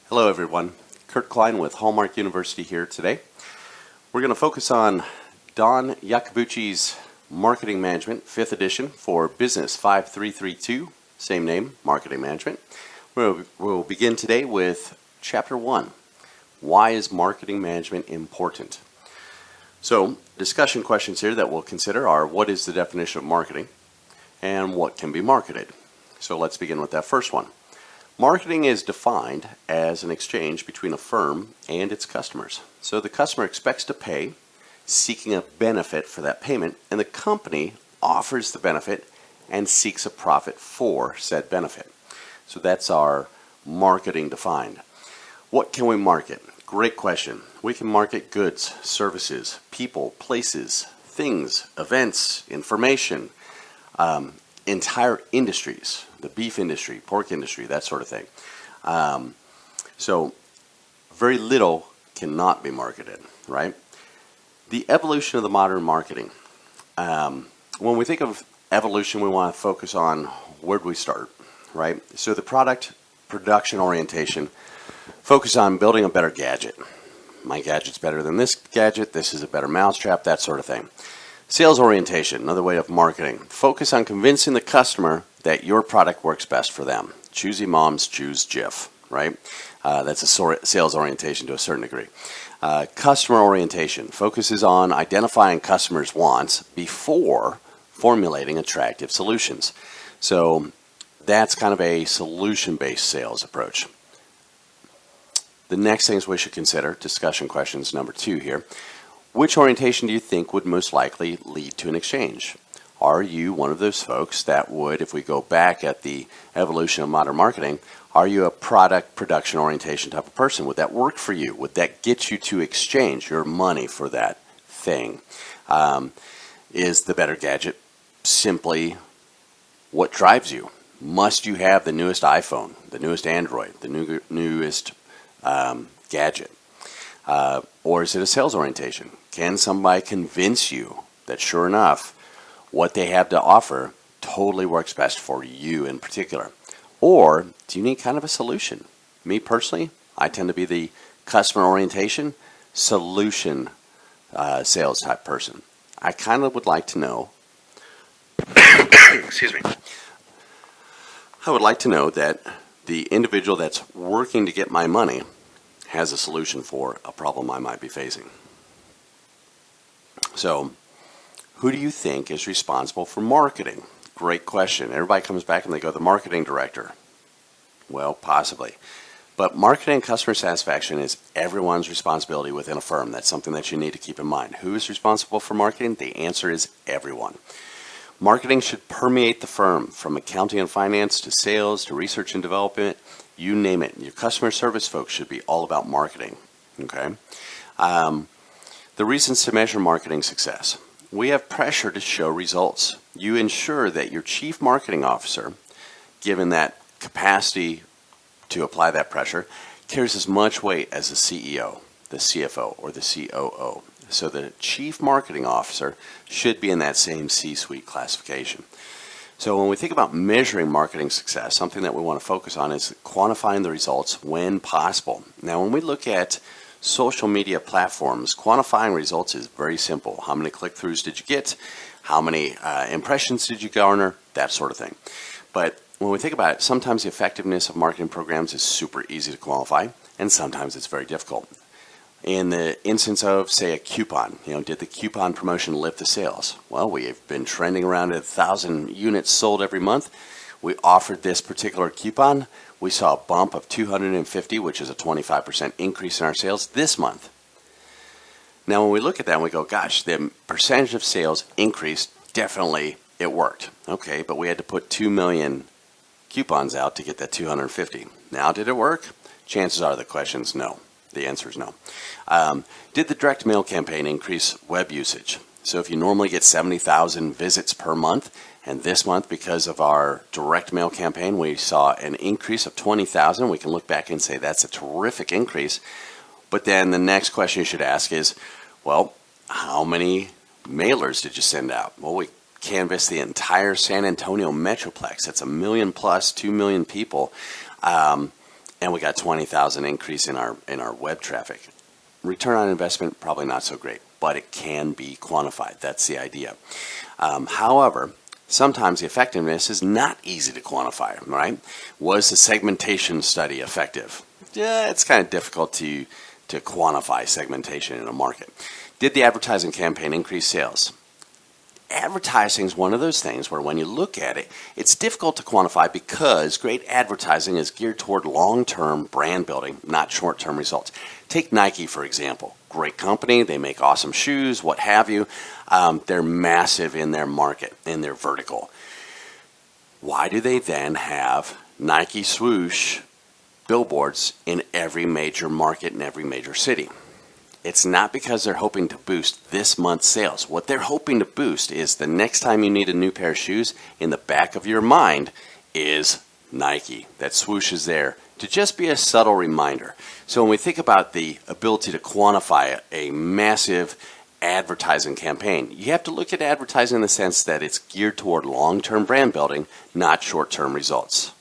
Hello everyone, Kurt Klein with Hallmark University here today. We're going to focus on Don Iacobucci's Marketing Management, 5th edition for BUS5332, same name, Marketing Management. We'll begin today with Chapter 1, Why is Marketing Management Important? So, discussion questions here that we'll consider are what is the definition of marketing and what can be marketed? So let's begin with that first one. Marketing is defined as an exchange between a firm and its customers. So the customer expects to pay, seeking a benefit for that payment, and the company offers the benefit and seeks a profit for said benefit. So that's our marketing defined. What can we market? Great question. We can market goods, services, people, places, things, events, information, entire industries, the beef industry, pork industry, that sort of thing. So very little cannot be marketed, right? The evolution of the modern marketing. When we think of evolution, we want to focus on where do we start, right? So the product production orientation, focus on building a better gadget. My gadget's better than this gadget, this is a better mousetrap, that sort of thing. Sales orientation, another way of marketing. Focus on convincing the customer that your product works best for them. Choosy moms choose Jif, right? That's a sales orientation to a certain degree. Customer orientation focuses on identifying customers' wants before formulating attractive solutions. So that's kind of a solution-based sales approach. The next things we should consider, discussion questions number 2 here. Which orientation do you think would most likely lead to an exchange? Are you one of those folks that would, if we go back at the evolution of modern marketing, are you a product production orientation type of person? Would that work for you? Would that get you to exchange your money for that thing? Is the better gadget simply what drives you? Must you have the newest iPhone, the newest Android, the newest gadget? Or is it a sales orientation? Can somebody convince you that sure enough, what they have to offer totally works best for you in particular? Or do you need kind of a solution? Me personally, I tend to be the customer orientation, solution sales type person. I kind of would like to know, excuse me, I would like to know that the individual that's working to get my money has a solution for a problem I might be facing. So, who do you think is responsible for marketing? Great question. Everybody comes back and they go, the marketing director. Well, possibly. But marketing and customer satisfaction is everyone's responsibility within a firm. That's something that you need to keep in mind. Who is responsible for marketing? The answer is everyone. Marketing should permeate the firm, from accounting and finance to sales to research and development. You name it. Your customer service folks should be all about marketing. Okay. The reasons to measure marketing success. We have pressure to show results. You ensure that your chief marketing officer, given that capacity to apply that pressure, carries as much weight as the CEO, the CFO, or the COO. So the chief marketing officer should be in that same C-suite classification. So when we think about measuring marketing success, something that we want to focus on is quantifying the results when possible. Now, when we look at social media platforms, quantifying results is very simple. How many click-throughs did you get? How many impressions did you garner? That sort of thing. But when we think about it, sometimes the effectiveness of marketing programs is super easy to quantify, and sometimes it's very difficult. In the instance of, say, a coupon, did the coupon promotion lift the sales? Well, we've been trending around 1,000 units sold every month. We offered this particular coupon. We saw a bump of 250, which is a 25% increase in our sales this month. Now, when we look at that and we go, gosh, the percentage of sales increased, definitely it worked. Okay, but we had to put 2 million coupons out to get that 250. Now, did it work? Chances are the question's no. The answer is no. Did the direct mail campaign increase web usage? So if you normally get 70,000 visits per month, and this month, because of our direct mail campaign, we saw an increase of 20,000, we can look back and say that's a terrific increase. But then the next question you should ask is, well, how many mailers did you send out? Well, we canvassed the entire San Antonio Metroplex. That's 1 million plus, 2 million people. and we got 20,000 increase in our web traffic. Return on investment, probably not so great, but it can be quantified. That's the idea. However, sometimes the effectiveness is not easy to quantify, right? Was the segmentation study effective? Yeah, it's kind of difficult to quantify segmentation in a market. Did the advertising campaign increase sales? Advertising is one of those things where when you look at it, it's difficult to quantify because great advertising is geared toward long-term brand building, not short-term results. Take Nike, for example. Great company. They make awesome shoes, what have you. They're massive in their market, in their vertical. Why do they then have Nike swoosh billboards in every major market in every major city? It's not because they're hoping to boost this month's sales. What they're hoping to boost is the next time you need a new pair of shoes, in the back of your mind is Nike. That swoosh is there to just be a subtle reminder. So when we think about the ability to quantify a massive advertising campaign, you have to look at advertising in the sense that it's geared toward long-term brand building, not short-term results.